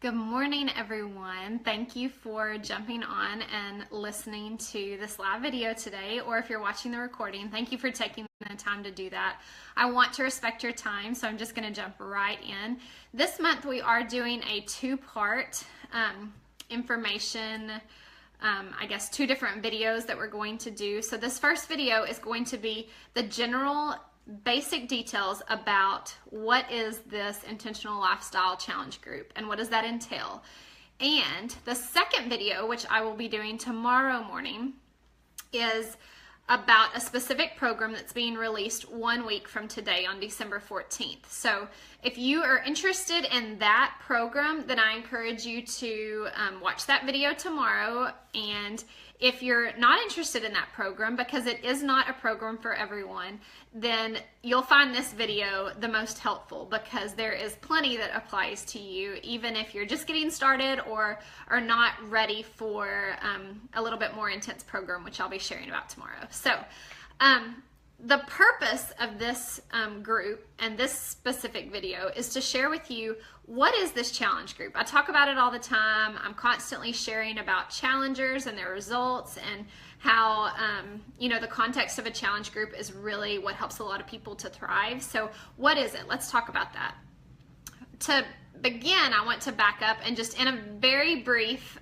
Good morning, everyone. Thank you for jumping on and listening to this live video today, or if you're watching the recording, thank you for taking the time to do that. I want to respect your time, so I'm just going to jump right in. This month we are doing a two-part information, I guess two different videos that we're going to do. So this first video is going to be the general basic details about what is this intentional lifestyle challenge group and what does that entail. And the second video, which I will be doing tomorrow morning, is about a specific program that's being released 1 week from today on December 14th. So if you are interested in that program, then I encourage you to watch that video tomorrow. And if you're not interested in that program, because it is not a program for everyone, then you'll find this video the most helpful, because there is plenty that applies to you, even if you're just getting started or are not ready for a little bit more intense program, which I'll be sharing about tomorrow. So the purpose of this group and this specific video is to share with you, what is this challenge group? I talk about it all the time. I'm constantly sharing about challengers and their results, and how the context of a challenge group is really what helps a lot of people to thrive. So what is it? Let's talk about that. To begin, I want to back up and just in a very brief,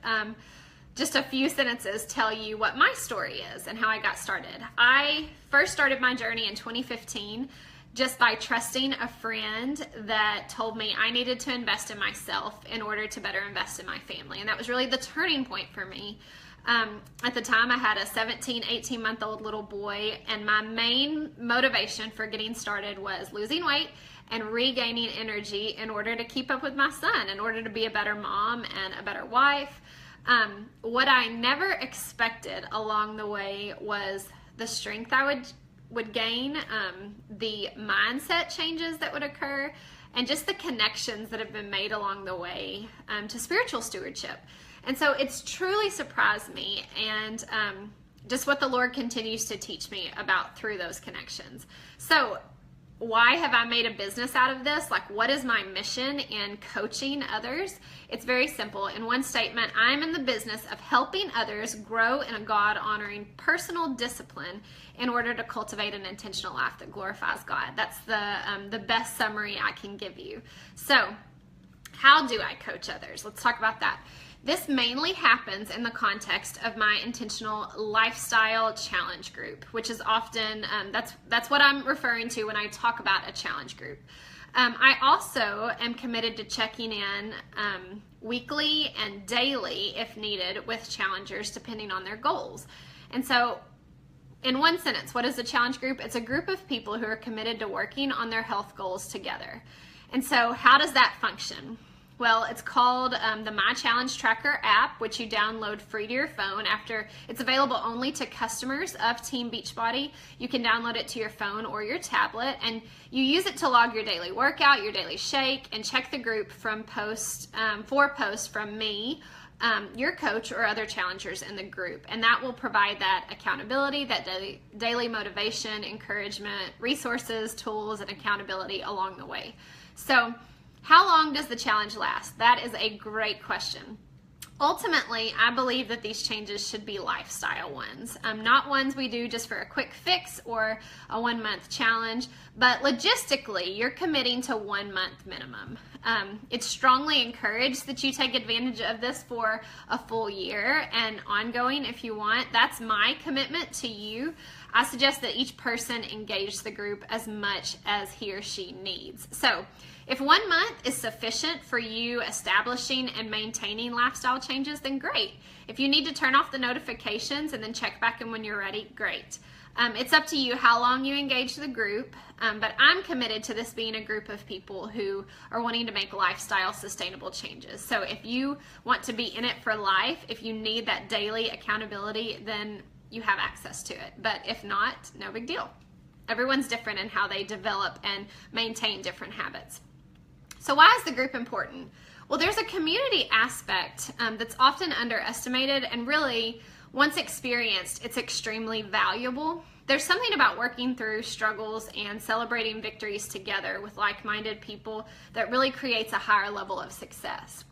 just a few sentences, tell you what my story is and how I got started. I first started my journey in 2015 just by trusting a friend that told me I needed to invest in myself in order to better invest in my family. And that was really the turning point for me. At the time, I had a 17, 18-month-old little boy, and my main motivation for getting started was losing weight and regaining energy in order to keep up with my son, in order to be a better mom and a better wife. What I never expected along the way was the strength I would gain, the mindset changes that would occur, and just the connections that have been made along the way to spiritual stewardship. And so it's truly surprised me, and just what the Lord continues to teach me about through those connections. So why have I made a business out of this? Like, what is my mission in coaching others? It's very simple. In one statement, I'm in the business of helping others grow in a God-honoring personal discipline in order to cultivate an intentional life that glorifies God. That's the best summary I can give you. So how do I coach others? Let's talk about that. This mainly happens in the context of my intentional lifestyle challenge group, which is often, that's what I'm referring to when I talk about a challenge group. I also am committed to checking in weekly and daily, if needed, with challengers depending on their goals. And so in one sentence, what is a challenge group? It's a group of people who are committed to working on their health goals together. And so how does that function? Well, it's called the My Challenge Tracker app, which you download free to your phone. After it's available only to customers of Team Beachbody. You can download it to your phone or your tablet, and you use it to log your daily workout, your daily shake, and check the group from for posts from me, your coach, or other challengers in the group. And that will provide that accountability, that daily motivation, encouragement, resources, tools, and accountability along the way. So how long does the challenge last? That is a great question. Ultimately, I believe that these changes should be lifestyle ones, not ones we do just for a quick fix or a 1 month challenge, but logistically, you're committing to 1 month minimum. It's strongly encouraged that you take advantage of this for a full year and ongoing if you want. That's my commitment to you. I suggest that each person engage the group as much as he or she needs. So if 1 month is sufficient for you establishing and maintaining lifestyle changes, then great. If you need to turn off the notifications and then check back in when you're ready, great. It's up to you how long you engage the group, but I'm committed to this being a group of people who are wanting to make lifestyle sustainable changes. So if you want to be in it for life, if you need that daily accountability, then you have access to it. But if not, no big deal. Everyone's different in how they develop and maintain different habits. So why is the group important? Well, there's a community aspect that's often underestimated, and really, once experienced, it's extremely valuable. There's something about working through struggles and celebrating victories together with like-minded people that really creates a higher level of success.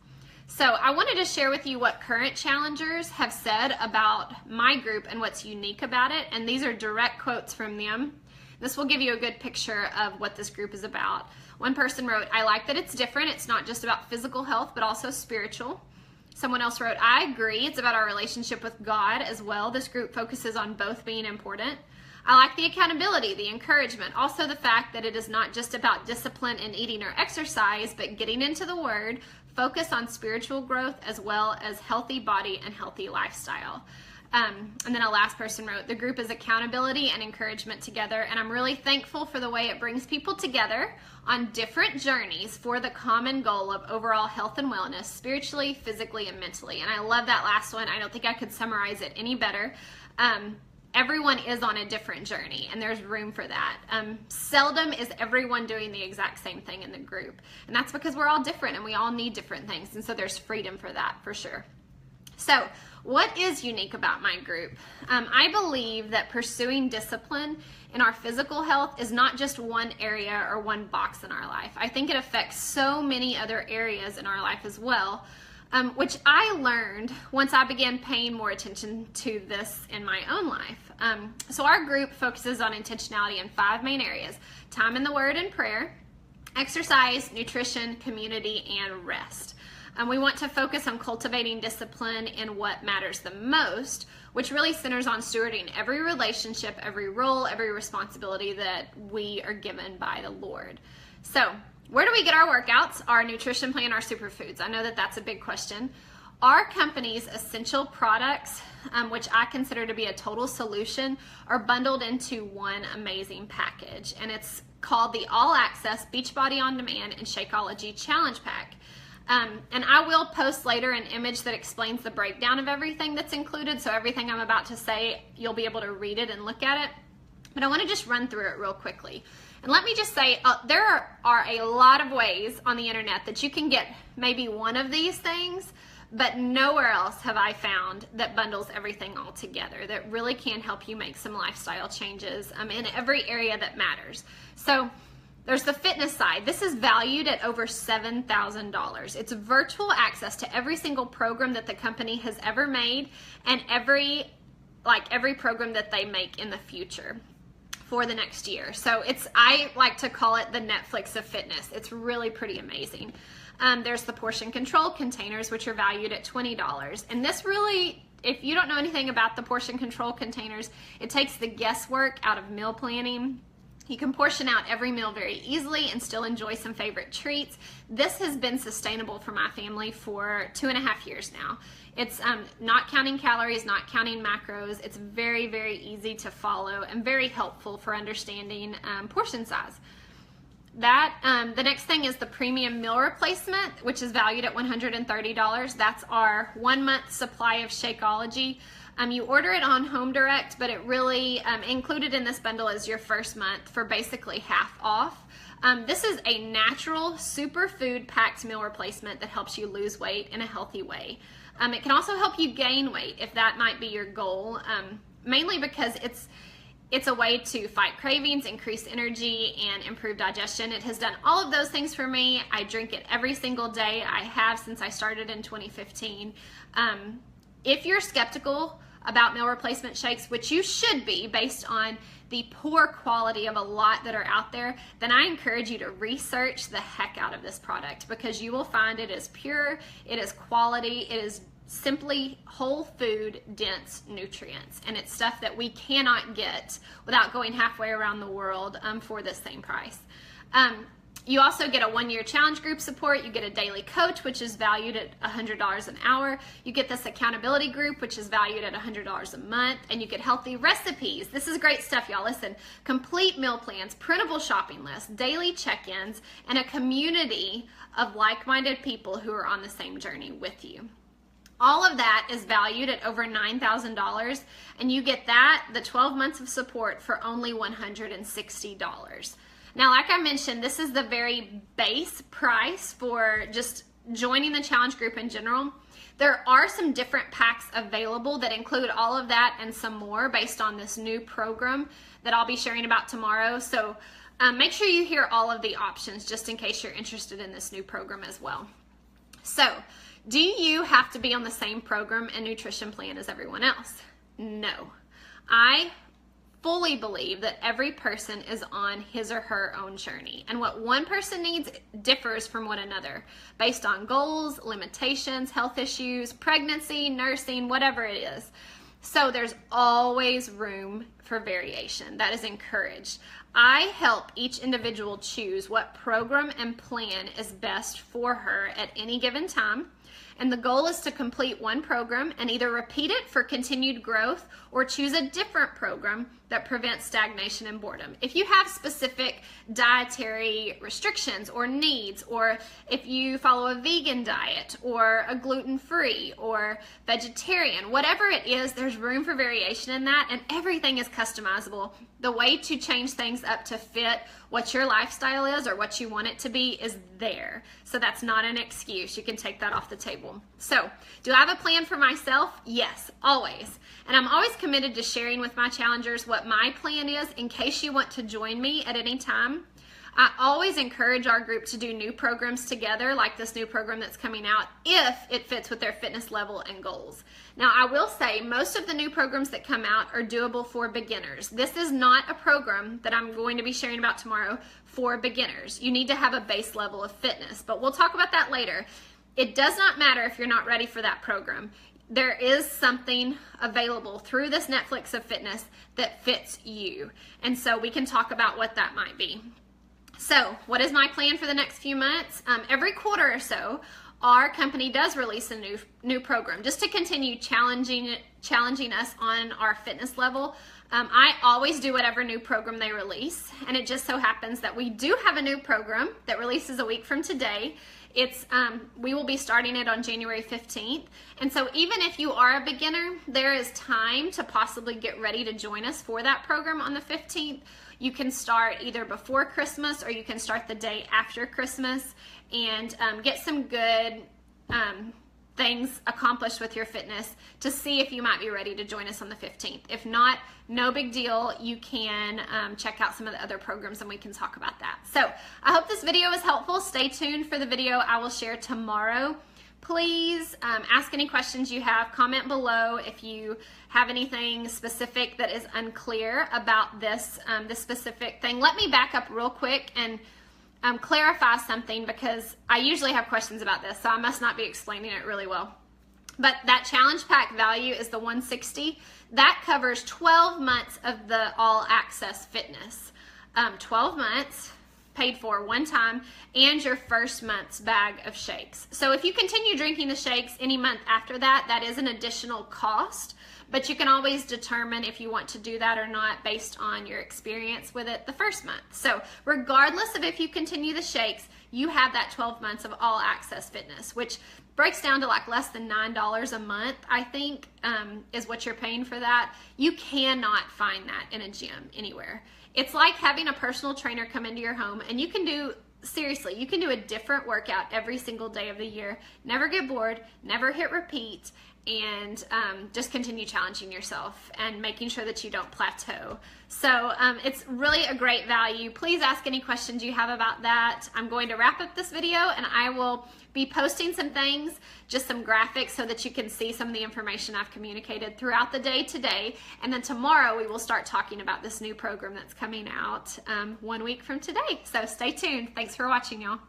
So I wanted to share with you what current challengers have said about my group and what's unique about it. And these are direct quotes from them. This will give you a good picture of what this group is about. One person wrote, "I like that it's different. It's not just about physical health, but also spiritual." Someone else wrote, "I agree. It's about our relationship with God as well. This group focuses on both being important. I like the accountability, the encouragement, also the fact that it is not just about discipline in eating or exercise, but getting into the Word, focus on spiritual growth as well as healthy body and healthy lifestyle." And then a last person wrote, "The group is accountability and encouragement together, and I'm really thankful for the way it brings people together on different journeys for the common goal of overall health and wellness, spiritually, physically, and mentally." And I love that last one. I don't think I could summarize it any better. Everyone is on a different journey, and there's room for that. Seldom is everyone doing the exact same thing in the group, and that's because we're all different and we all need different things, and so there's freedom for that for sure. So what is unique about my group? I believe that pursuing discipline in our physical health is not just one area or one box in our life. I think it affects so many other areas in our life as well, which I learned once I began paying more attention to this in my own life. So our group focuses on intentionality in 5 main areas: time in the Word and prayer, exercise, nutrition, community, and rest. We want to focus on cultivating discipline in what matters the most, which really centers on stewarding every relationship, every role, every responsibility that we are given by the Lord. So where do we get our workouts, our nutrition plan, our superfoods? I know that that's a big question. Our company's essential products, which I consider to be a total solution, are bundled into one amazing package. And it's called the All Access Beachbody On Demand and Shakeology Challenge Pack. And I will post later an image that explains the breakdown of everything that's included. So everything I'm about to say, you'll be able to read it and look at it. But I want to just run through it real quickly. And let me just say, there are a lot of ways on the internet that you can get maybe one of these things, but nowhere else have I found that bundles everything all together, that really can help you make some lifestyle changes in every area that matters. So there's the fitness side. This is valued at over $7,000. It's virtual access to every single program that the company has ever made, and every program that they make in the future for the next year. So I like to call it the Netflix of fitness. It's really pretty amazing. There's the portion control containers, which are valued at $20. And this really, if you don't know anything about the portion control containers, it takes the guesswork out of meal planning. You can portion out every meal very easily and still enjoy some favorite treats. This has been sustainable for my family for 2.5 years now. It's not counting calories, not counting macros. It's very, very easy to follow and very helpful for understanding portion size. The next thing is the premium meal replacement, which is valued at $130. That's our 1-month supply of Shakeology. You order it on Home Direct, but it really included in this bundle is your first month for basically half off. This is a natural superfood packed meal replacement that helps you lose weight in a healthy way. It can also help you gain weight if that might be your goal, mainly because it's a way to fight cravings, increase energy, and improve digestion. It has done all of those things for me. I drink it every single day. I have since I started in 2015. If you're skeptical about meal replacement shakes, which you should be based on the poor quality of a lot that are out there, then I encourage you to research the heck out of this product, because you will find it is pure, it is quality, it is simply whole food dense nutrients, and it's stuff that we cannot get without going halfway around the world for the same price. You also get a 1-year challenge group support. You get a daily coach, which is valued at $100 an hour. You get this accountability group, which is valued at $100 a month. And you get healthy recipes. This is great stuff, y'all. Listen, complete meal plans, printable shopping lists, daily check-ins, and a community of like-minded people who are on the same journey with you. All of that is valued at over $9,000, and you get that, the 12 months of support, for only $160. Now, like I mentioned, this is the very base price for just joining the challenge group in general. There are some different packs available that include all of that and some more based on this new program that I'll be sharing about tomorrow. So make sure you hear all of the options just in case you're interested in this new program as well. So, do you have to be on the same program and nutrition plan as everyone else? No. I fully believe that every person is on his or her own journey, and what one person needs differs from one another based on goals, limitations, health issues, pregnancy, nursing, whatever it is. So there's always room for variation. That is encouraged. I help each individual choose what program and plan is best for her at any given time. And the goal is to complete one program and either repeat it for continued growth or choose a different program that prevents stagnation and boredom. If you have specific dietary restrictions or needs, or if you follow a vegan diet or a gluten-free or vegetarian, whatever it is, there's room for variation in that, and everything is customizable. The way to change things up to fit what your lifestyle is or what you want it to be is there. So that's not an excuse. You can take that off the table. So, do I have a plan for myself? Yes, always. And I'm always committed to sharing with my challengers what my plan is in case you want to join me at any time. I always encourage our group to do new programs together, like this new program that's coming out, if it fits with their fitness level and goals. Now, I will say most of the new programs that come out are doable for beginners. This is not a program that I'm going to be sharing about tomorrow for beginners. You need to have a base level of fitness, but we'll talk about that later. It does not matter if you're not ready for that program. There is something available through this Netflix of fitness that fits you. And so we can talk about what that might be. So, what is my plan for the next few months? Every quarter or so, our company does release a new program just to continue challenging us on our fitness level. I always do whatever new program they release, and it just so happens that we do have a new program that releases a week from today. We will be starting it on January 15th. And so even if you are a beginner, there is time to possibly get ready to join us for that program on the 15th. You can start either before Christmas or you can start the day after Christmas and get some good things accomplished with your fitness to see if you might be ready to join us on the 15th. If not, no big deal. You can check out some of the other programs and we can talk about that. So I hope this video was helpful. Stay tuned for the video I will share tomorrow. Please ask any questions you have. Comment below if you have anything specific that is unclear about this specific thing. Let me back up real quick and clarify something, because I usually have questions about this, so I must not be explaining it really well. But that challenge pack value is the $160. That covers 12 months of the all access fitness. 12 months paid for one time, and your first month's bag of shakes. So if you continue drinking the shakes any month after that, that is an additional cost, but you can always determine if you want to do that or not based on your experience with it the first month. So regardless of if you continue the shakes, you have that 12 months of all access fitness, which breaks down to like less than $9 a month, I think, is what you're paying for that. You cannot find that in a gym anywhere. It's like having a personal trainer come into your home, and you can do, seriously, you can do a different workout every single day of the year, never get bored, never hit repeat, and just continue challenging yourself and making sure that you don't plateau. So it's really a great value. Please ask any questions you have about that. I'm going to wrap up this video, and I will be posting some things, just some graphics, so that you can see some of the information I've communicated throughout the day today. And then tomorrow we will start talking about this new program that's coming out 1 week from today. So stay tuned. Thanks for watching, y'all.